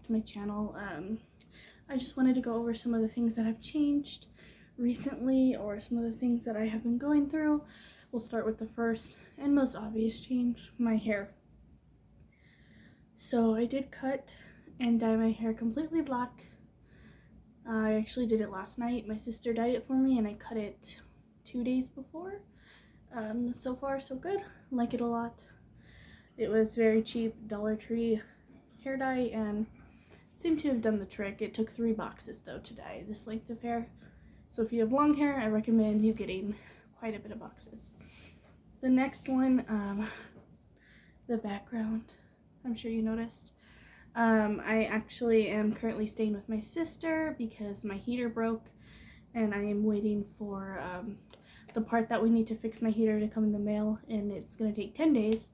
to my channel. I just wanted to go over some of the things that have changed recently, or some of the things that I have been going through. We'll start with the first and most obvious change, my hair. So I did cut and dye my hair completely black. I actually did it last night. My sister dyed it for me and I cut it 2 days before. So far so good, like it a lot. It was very cheap, Dollar Tree hair dye and seemed to have done the trick. It took 3 boxes though to dye this length of hair. So if you have long hair, I recommend you getting quite a bit of boxes. The next one, the background, I'm sure you noticed. I actually am currently staying with my sister because my heater broke and I am waiting for the part that we need to fix my heater to come in the mail, and it's going to take 10 days.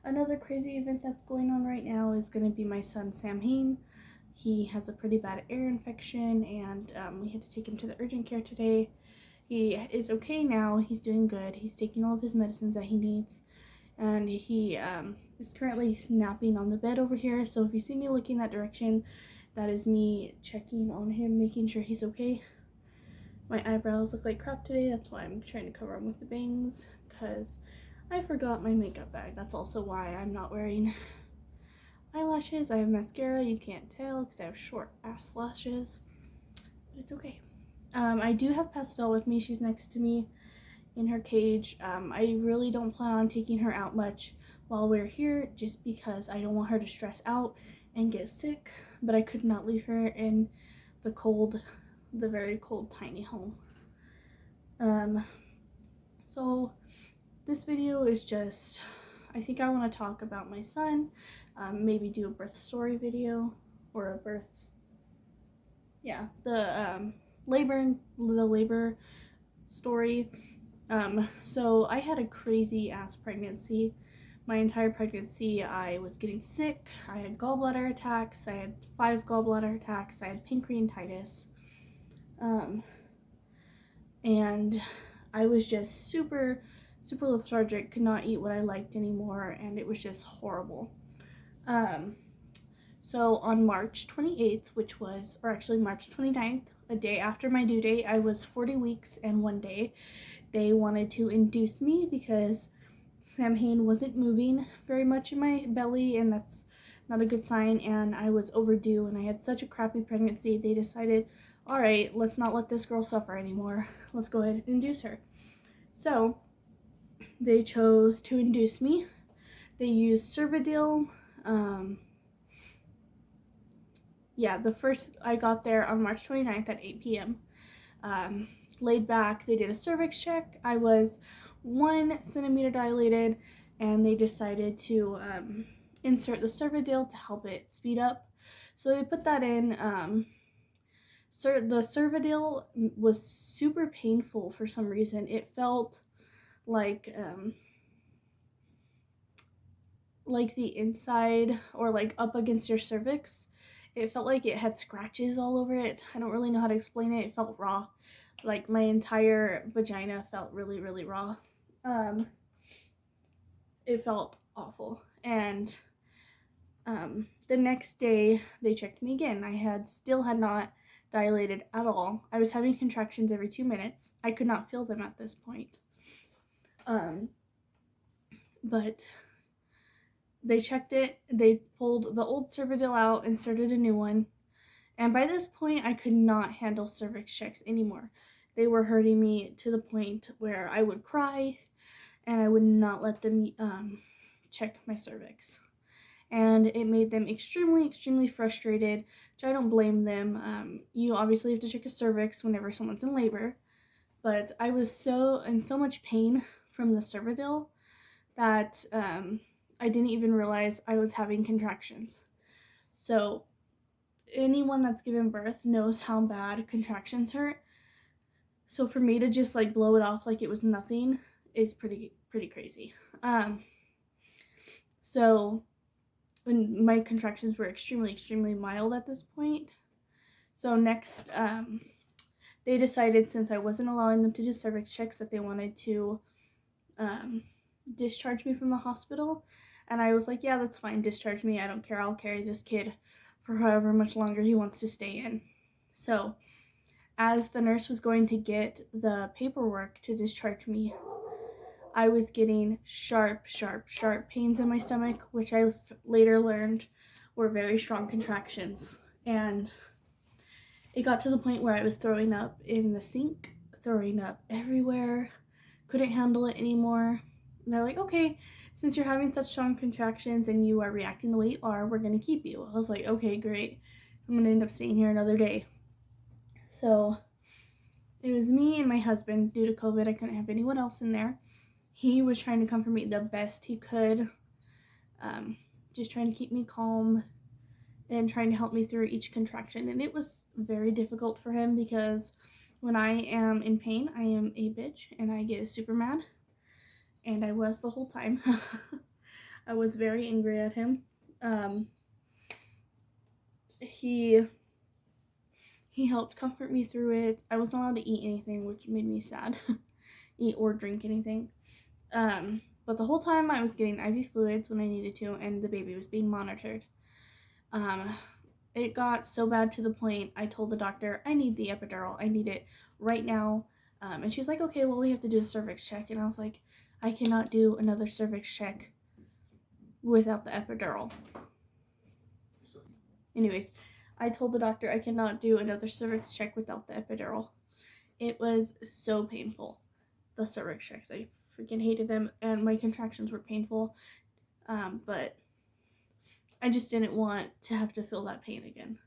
Another crazy event that's going on right now is going to be my son Sam Hain. He has a pretty bad ear infection and we had to take him to the urgent care today. He is okay now, he's doing good, he's taking all of his medicines that he needs, and he is currently napping on the bed over here. So if you see me looking that direction, that is me checking on him, making sure he's okay. My eyebrows look like crap today, that's why I'm trying to cover them with the bangs, because I forgot my makeup bag. That's also why I'm not wearing eyelashes. I have mascara, you can't tell because I have short ass lashes, but it's okay. I do have Pastel with me. She's next to me in her cage. I really don't plan on taking her out much while we're here, just because I don't want her to stress out and get sick, but I could not leave her in the cold, the very cold tiny home. So this video is just, I think I want to talk about my son, maybe do a birth story video, or a birth, yeah, the labor story. So I had a crazy ass pregnancy. My entire pregnancy I was getting sick. I had gallbladder attacks. I had 5 gallbladder attacks. I had pancreatitis. And I was just super lethargic, could not eat what I liked anymore, and it was just horrible. So on March 28th, which was, or actually March 29th, a day after my due date, I was 40 weeks and 1 day. They wanted to induce me because Sam Hain wasn't moving very much in my belly, and that's not a good sign, and I was overdue, and I had such a crappy pregnancy. They decided, all right, let's not let this girl suffer anymore. Let's go ahead and induce her. So they chose to induce me. They used Cervidil. The first, I got there on March 29th at 8 p.m. Laid back, they did a cervix check. I was 1 centimeter dilated, and they decided to insert the Cervidil to help it speed up. So they put that in. The Cervidil was super painful for some reason. It felt like the inside, or like up against your cervix. It felt like it had scratches all over it. I don't really know how to explain it. It felt raw. Like my entire vagina felt really, really raw. It felt awful. And the next day they checked me again. I still had not dilated at all. I was having contractions every 2 minutes. I could not feel them at this point. But they checked it. They pulled the old Cervidil out, inserted a new one. And by this point, I could not handle cervix checks anymore. They were hurting me to the point where I would cry, and I would not let them check my cervix. And it made them extremely frustrated, which I don't blame them. You obviously have to check a cervix whenever someone's in labor, but I was in so much pain from the Cervidil that I didn't even realize I was having contractions. So anyone that's given birth knows how bad contractions hurt. So for me to just like blow it off like it was nothing is pretty crazy. So when my contractions were extremely mild at this point. So next, they decided, since I wasn't allowing them to do cervix checks, that they wanted to discharge me from the hospital. And I was like, yeah, that's fine. Discharge me. I don't care. I'll carry this kid for however much longer he wants to stay in. So as the nurse was going to get the paperwork to discharge me, I was getting sharp pains in my stomach, which I later learned were very strong contractions. And it got to the point where I was throwing up in the sink, throwing up everywhere, couldn't handle it anymore. And they're like, okay, since you're having such strong contractions and you are reacting the way you are, we're going to keep you. I was like, okay, great. I'm going to end up staying here another day. So it was me and my husband. Due to COVID, I couldn't have anyone else in there. He was trying to comfort me the best he could, just trying to keep me calm and trying to help me through each contraction. And it was very difficult for him because when I am in pain, I am a bitch and I get super mad. And I was the whole time. I was very angry at him. He helped comfort me through it. I wasn't allowed to eat anything, which made me sad. Eat or drink anything. But the whole time I was getting IV fluids when I needed to, and the baby was being monitored. It got so bad to the point I told the doctor, I need the epidural. I need it right now. And she's like, okay, well, we have to do a cervix check. And I was like, I cannot do another cervix check without the epidural. Anyways, I told the doctor I cannot do another cervix check without the epidural. It was so painful. The cervix checks, I freaking hated them, and my contractions were painful. But I just didn't want to have to feel that pain again.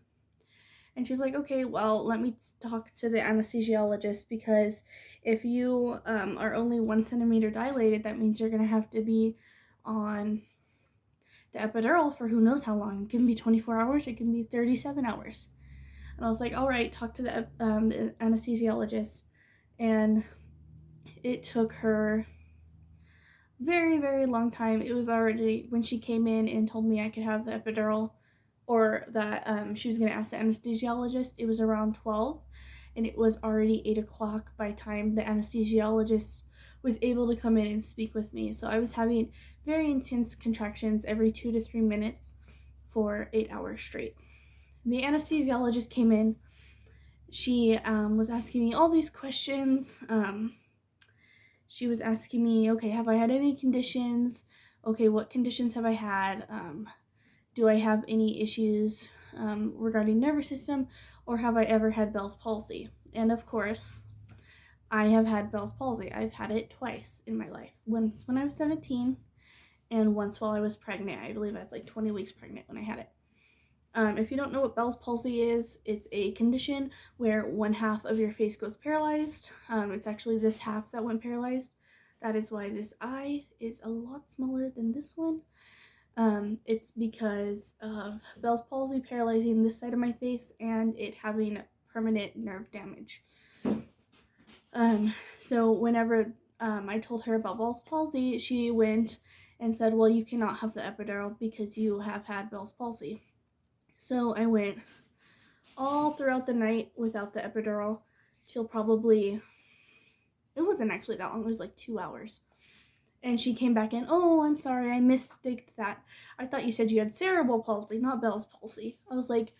And she's like, okay, well, let me talk to the anesthesiologist, because if you are only 1 centimeter dilated, that means you're going to have to be on the epidural for who knows how long. It can be 24 hours, it can be 37 hours. And I was like, all right, talk to the anesthesiologist. And it took her very, very long time. It was already, when she came in and told me I could have the epidural, or that she was going to ask the anesthesiologist, it was around 12, and it was already 8 o'clock by the time the anesthesiologist was able to come in and speak with me. So I was having very intense contractions every 2 to 3 minutes for 8 hours straight. The anesthesiologist came in. She was asking me all these questions. She was asking me, okay, have I had any conditions? Okay, what conditions have I had? Do I have any issues regarding nervous system, or have I ever had Bell's palsy? And of course, I have had Bell's palsy. I've had it twice in my life. Once when I was 17, and once while I was pregnant. I believe I was like 20 weeks pregnant when I had it. If you don't know what Bell's palsy is, it's a condition where one half of your face goes paralyzed. It's actually this half that went paralyzed. That is why this eye is a lot smaller than this one. It's because of Bell's palsy paralyzing this side of my face and it having permanent nerve damage. So whenever I told her about Bell's palsy, she went and said, well, you cannot have the epidural because you have had Bell's palsy. So I went all throughout the night without the epidural till probably, it wasn't actually that long, it was like 2 hours. And she came back in, oh, I'm sorry, I mistaked that. I thought you said you had cerebral palsy, not Bell's palsy. I was like,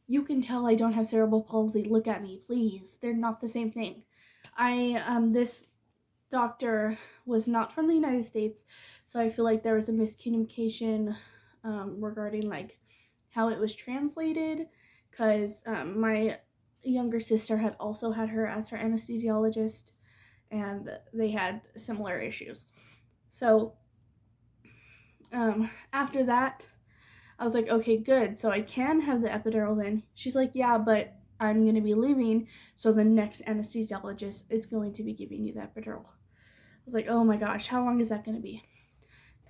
you can tell I don't have cerebral palsy. Look at me, please. They're not the same thing. This doctor was not from the United States, so I feel like there was a miscommunication regarding like how it was translated, because my younger sister had also had her as her anesthesiologist, and they had similar issues. So after that, I was like, okay, good. So I can have the epidural then. She's like, yeah, but I'm going to be leaving, so the next anesthesiologist is going to be giving you the epidural. I was like, oh my gosh, how long is that going to be?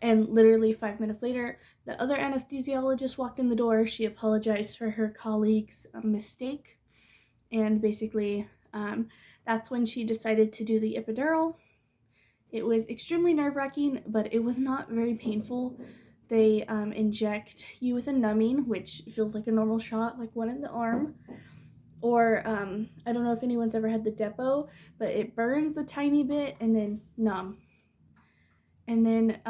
And literally 5 minutes later, the other anesthesiologist walked in the door. She apologized for her colleague's mistake. And basically, that's when she decided to do the epidural. It was extremely nerve-wracking, but it was not very painful. They inject you with a numbing, which feels like a normal shot, like one in the arm. Or, I don't know if anyone's ever had the depot, but it burns a tiny bit and then numb. And then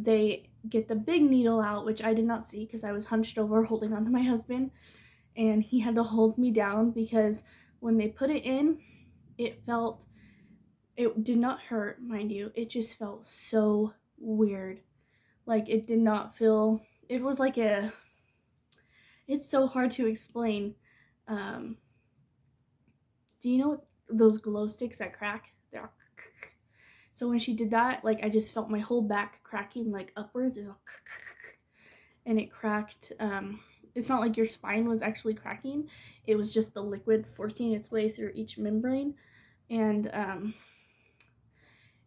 they get the big needle out, which I did not see because I was hunched over holding on to my husband, and he had to hold me down because when they put it in, it did not hurt, mind you. It just felt so weird. Like, it did not feel, it was like it's so hard to explain. Um, do you know what those glow sticks that crack? They're so when she did that, like, I just felt my whole back cracking, like, upwards, and it cracked. It's not like your spine was actually cracking. It was just the liquid forcing its way through each membrane. And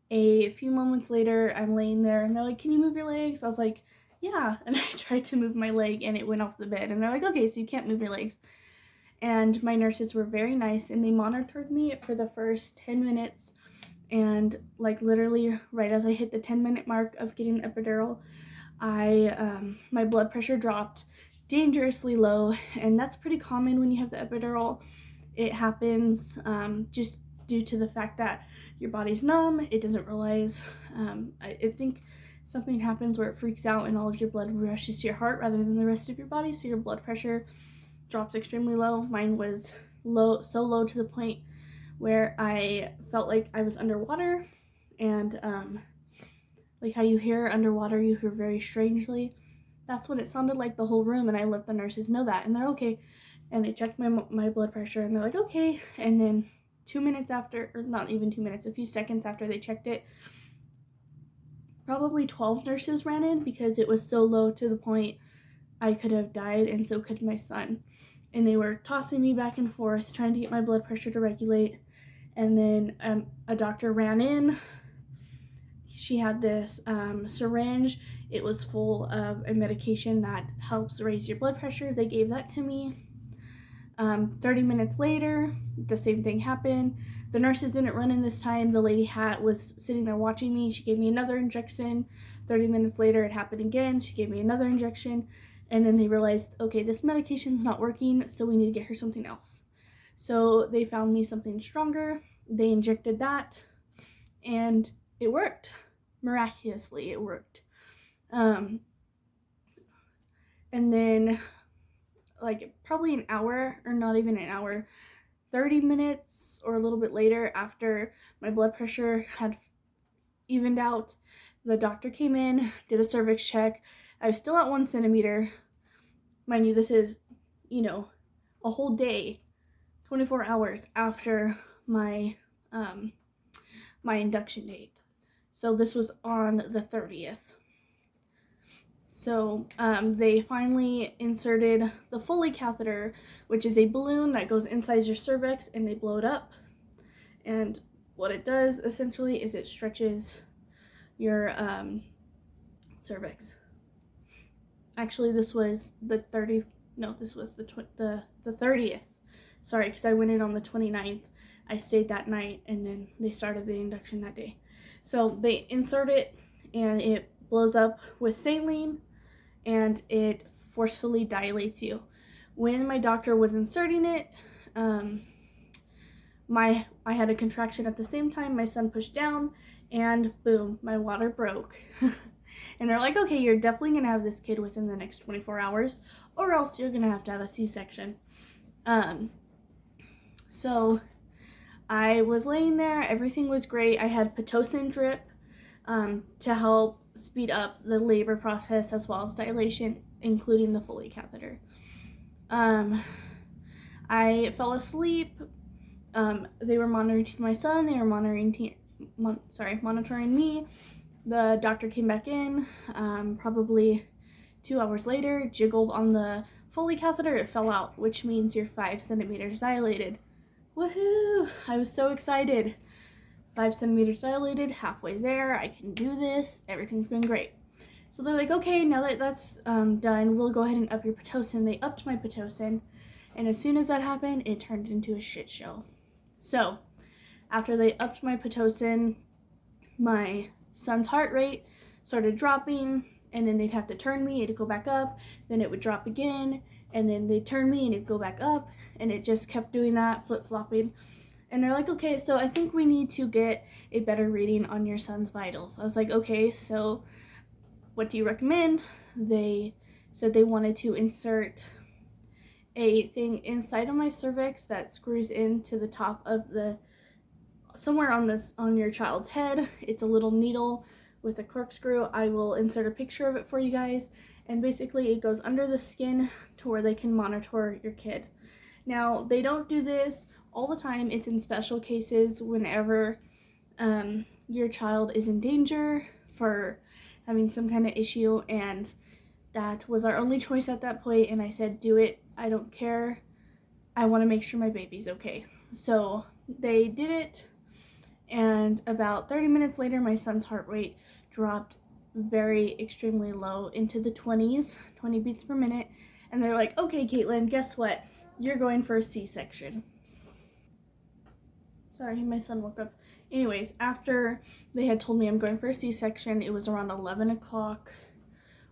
a few moments later, I'm laying there, and they're like, "Can you move your legs?" I was like, "Yeah." And I tried to move my leg, and it went off the bed. And they're like, "Okay, so you can't move your legs." And my nurses were very nice, and they monitored me for the first 10 minutes. And, like, literally right as I hit the 10-minute mark of getting the epidural, my blood pressure dropped dangerously low, and that's pretty common when you have the epidural. It happens just due to the fact that your body's numb. It doesn't realize. I think something happens where it freaks out and all of your blood rushes to your heart rather than the rest of your body, so your blood pressure drops extremely low. Mine was so low to the point where I felt like I was underwater, and like how you hear underwater, you hear very strangely. That's what it sounded like the whole room, and I let the nurses know that, and they're okay. And they checked my blood pressure, and they're like, okay. And then 2 minutes after, or not even 2 minutes, a few seconds after they checked it, probably 12 nurses ran in because it was so low to the point I could have died, and so could my son. And they were tossing me back and forth, trying to get my blood pressure to regulate. And then a doctor ran in. She had this syringe. It was full of a medication that helps raise your blood pressure. They gave that to me. 30 minutes later, the same thing happened. The nurses didn't run in this time. The lady was sitting there watching me. She gave me another injection. 30 minutes later, it happened again. She gave me another injection. And then they realized, okay, this medication's not working, so we need to get her something else. So they found me something stronger. They injected that, and it worked. Miraculously, it worked. And then, like, probably an hour, or not even an hour, 30 minutes or a little bit later, after my blood pressure had evened out, the doctor came in, did a cervix check. I was still at 1 centimeter. Mind you, this is, a whole day, 24 hours after my my induction date. So this was on the 30th. So they finally inserted the Foley catheter, which is a balloon that goes inside your cervix, and they blow it up. And what it does essentially is it stretches your cervix. Actually, this was the 30th. Sorry, because I went in on the 29th. I stayed that night, and then they started the induction that day. So they insert it, and it blows up with saline, and it forcefully dilates you. When my doctor was inserting it, I had a contraction at the same time. My son pushed down, and boom, my water broke. And they're like, okay, you're definitely going to have this kid within the next 24 hours, or else you're going to have a C-section. So I was laying there. Everything was great. I had Pitocin drip to help speed up the labor process as well as dilation, including the Foley catheter. I fell asleep. They were monitoring my son. They were monitoring me. The doctor came back in probably 2 hours later, jiggled on the Foley catheter. It fell out, which means you're 5 centimeters dilated. Woohoo! I was so excited. 5 centimeters dilated, halfway there. I can do this. Everything's going great. So they're like, okay, now that that's done, we'll go ahead and up your Pitocin. They upped my Pitocin, and as soon as that happened, it turned into a shit show. So after they upped my Pitocin, my son's heart rate started dropping, and then they'd have to turn me, it'd go back up, then it would drop again, and then they'd turn me and it'd go back up, and it just kept doing that, flip-flopping. And they're like, okay, so I think we need to get a better reading on your son's vitals. I was like, okay, so what do you recommend? They said they wanted to insert a thing inside of my cervix that screws into the top of the somewhere on your child's head. It's a little needle with a corkscrew. I will insert a picture of it for you guys, and basically it goes under the skin to where they can monitor your kid. Now, they don't do this all the time. It's in special cases whenever your child is in danger for having some kind of issue, and that was our only choice at that point. And I said, do it. I don't care. I want to make sure my baby's okay. So they did it, and about 30 minutes later, my son's heart rate dropped very extremely low into the 20s, 20 beats per minute. And they're like, okay, Caitlin, guess what? You're going for a C-section. Sorry, my son woke up. Anyways, after they had told me I'm going for a C-section, it was around 11 o'clock,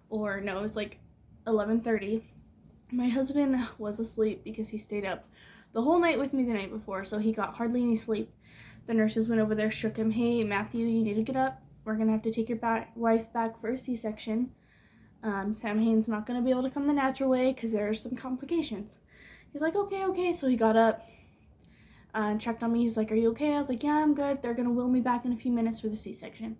or no, it was like 11:30. My husband was asleep because he stayed up the whole night with me the night before, so he got hardly any sleep. The nurses went over there, shook him. Hey, Matthew, you need to get up. We're going to have to take your wife back for a C-section. Sam Hain's not going to be able to come the natural way because there are some complications. He's like, okay. So he got up and checked on me. He's like, are you okay? I was like, yeah, I'm good. They're going to wheel me back in a few minutes for the C-section.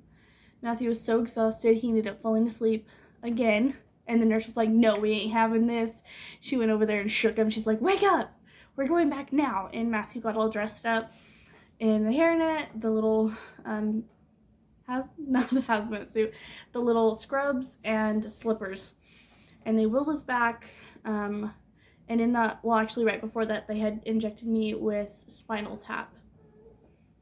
Matthew was so exhausted, he ended up falling asleep again. And the nurse was like, no, we ain't having this. She went over there and shook him. She's like, wake up. We're going back now. And Matthew got all dressed up in the hairnet, the little, not the hazmat suit, the little scrubs and slippers. And they wheeled us back. And actually right before that, they had injected me with Spinal Tap,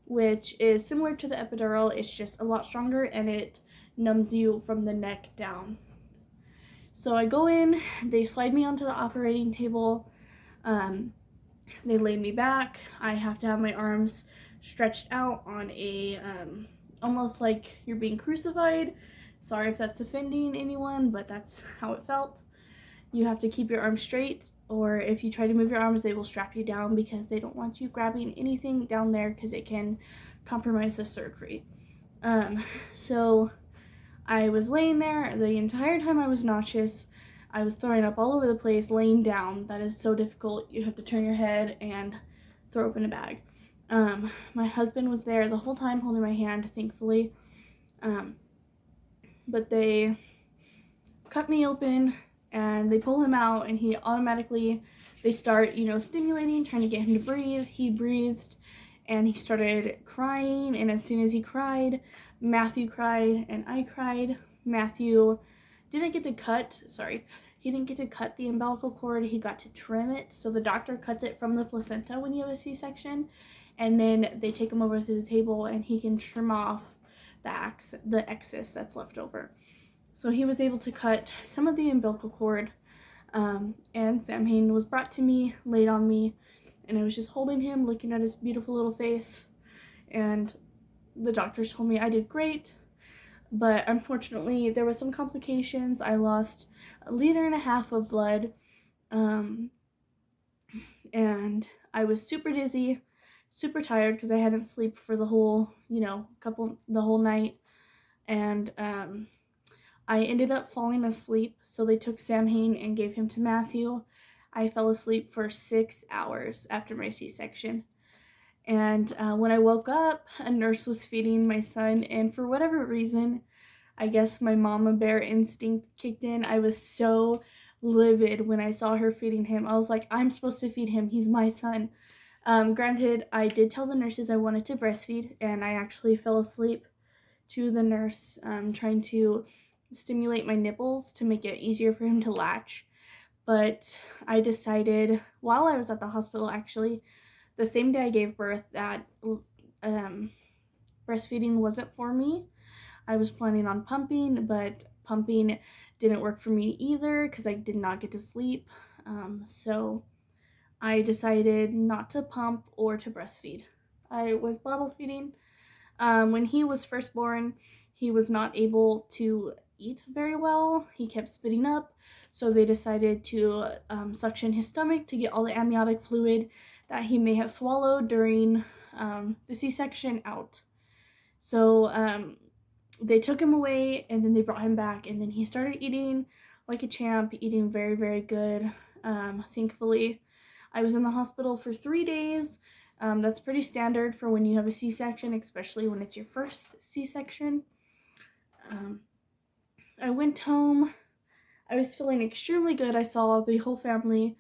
which is similar to the epidural. It's just a lot stronger, and it numbs you from the neck down. So I go in, they slide me onto the operating table, they lay me back. I have to have my arms stretched out on a, almost like you're being crucified. Sorry if that's offending anyone, but that's how it felt. You have to keep your arms straight, or if you try to move your arms, they will strap you down because they don't want you grabbing anything down there because it can compromise the surgery. So I was laying there the entire time. I was nauseous. I was throwing up all over the place, laying down. That is so difficult. You have to turn your head and throw up in a bag. My husband was there the whole time holding my hand, thankfully. But they cut me open and they pull him out, and he automatically, they start, stimulating, trying to get him to breathe. He breathed and he started crying, and as soon as he cried, Matthew cried and I cried. Matthew didn't get to cut, he didn't get to cut the umbilical cord, he got to trim it. So the doctor cuts it from the placenta when you have a C-section, and then they take him over to the table and he can trim off the excess that's left over. So he was able to cut some of the umbilical cord, and Sam Hain was brought to me, laid on me, and I was just holding him, looking at his beautiful little face, and the doctors told me I did great, but unfortunately there was some complications. I lost 1.5 liters of blood, and I was super dizzy, super tired because I hadn't slept for the whole, the whole night, and I ended up falling asleep, so they took Sam Hain and gave him to Matthew. I fell asleep for 6 hours after my C-section. And when I woke up, a nurse was feeding my son, and for whatever reason, I guess my mama bear instinct kicked in. I was so livid when I saw her feeding him. I was like, I'm supposed to feed him. He's my son. Granted, I did tell the nurses I wanted to breastfeed, and I actually fell asleep to the nurse trying to stimulate my nipples to make it easier for him to latch. But I decided while I was at the hospital, actually, the same day I gave birth, that breastfeeding wasn't for me. I was planning on pumping, but pumping didn't work for me either because I did not get to sleep. So I decided not to pump or to breastfeed. I was bottle feeding. When he was first born, he was not able to eat very well. He kept spitting up, so they decided to suction his stomach to get all the amniotic fluid that he may have swallowed during the C-section out. So they took him away, and then they brought him back, and then he started eating like a champ, eating very, very good. Thankfully, I was in the hospital for 3 days. That's pretty standard for when you have a C-section, especially when it's your first C-section. I went home. I was feeling extremely good. I saw the whole family.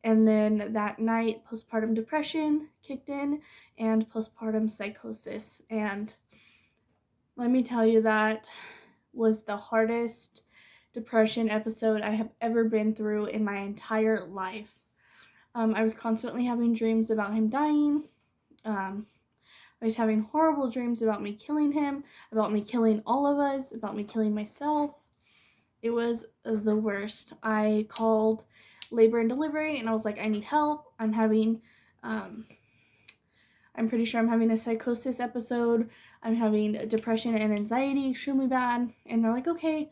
And then that night, postpartum depression kicked in and postpartum psychosis. And let me tell you, that was the hardest depression episode I have ever been through in my entire life. I was constantly having dreams about him dying. I was having horrible dreams about me killing him, about me killing all of us, about me killing myself. It was the worst. I called labor and delivery, and I was like, I need help. I'm pretty sure I'm having a psychosis episode. I'm having depression and anxiety extremely bad. And they're like, okay,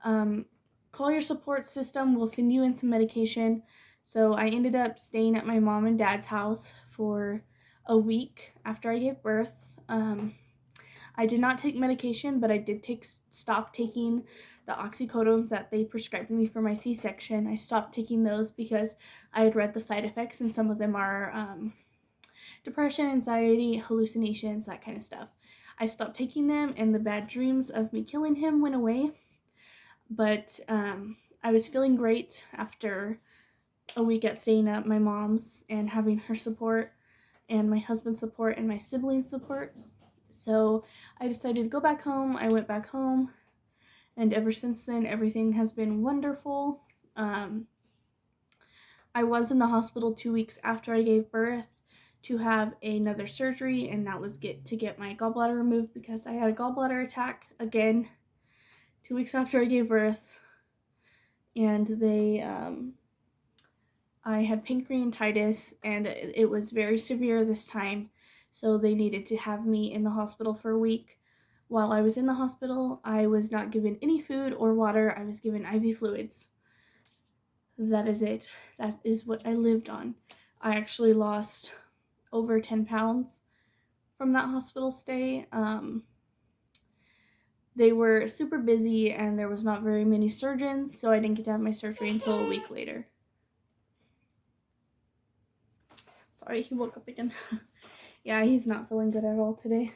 call your support system. We'll send you in some medication. So I ended up staying at my mom and dad's house for a week after I gave birth. I did not take medication, but I did stop taking the oxycodones that they prescribed me for my C-section. I stopped taking those because I had read the side effects, and some of them are depression, anxiety, hallucinations, that kind of stuff. I stopped taking them, and the bad dreams of me killing him went away. But I was feeling great after a week at staying at my mom's and having her support and my husband's support and my siblings' support. So I decided to go back home. I went back home, and ever since then, everything has been wonderful. I was in the hospital 2 weeks after I gave birth to have another surgery, and that was to get my gallbladder removed because I had a gallbladder attack again 2 weeks after I gave birth, and I had pancreatitis, and it was very severe this time, so they needed to have me in the hospital for a week. While I was in the hospital, I was not given any food or water. I was given IV fluids. That is it. That is what I lived on. I actually lost over 10 pounds from that hospital stay. They were super busy, and there was not very many surgeons, so I didn't get to have my surgery until a week later. Sorry, he woke up again. Yeah, he's not feeling good at all today.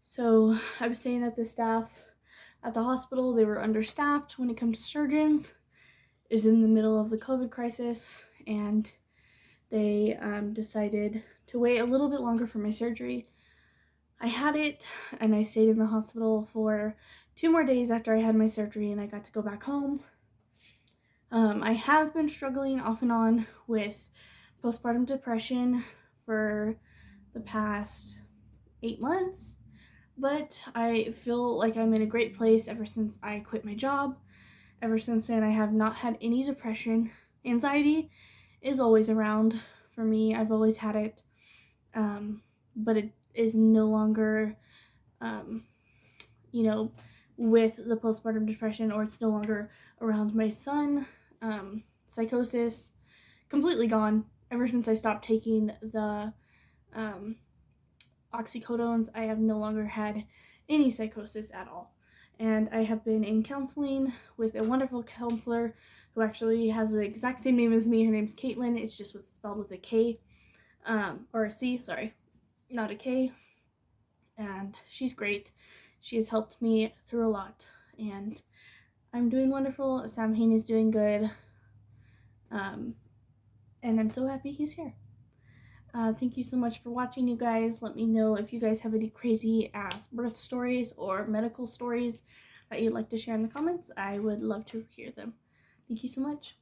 So I was saying that the staff at the hospital, they were understaffed when it comes to surgeons. It was in the middle of the COVID crisis, and they decided to wait a little bit longer for my surgery. I had it, and I stayed in the hospital for 2 more days after I had my surgery, and I got to go back home. I have been struggling off and on with postpartum depression for the past 8 months, but I feel like I'm in a great place ever since I quit my job. Ever since then, I have not had any depression. Anxiety is always around for me. I've always had it, but it is no longer, with the postpartum depression, or it's no longer around my son. Psychosis, completely gone. Ever since I stopped taking the oxycodones, I have no longer had any psychosis at all. And I have been in counseling with a wonderful counselor who actually has the exact same name as me. Her name's Caitlin. It's just spelled with a K, or a C, sorry, not a K. And she's great. She has helped me through a lot, and I'm doing wonderful. Samhain is doing good, and I'm so happy he's here. Thank you so much for watching, you guys. Let me know if you guys have any crazy ass birth stories or medical stories that you'd like to share in the comments. I would love to hear them. Thank you so much.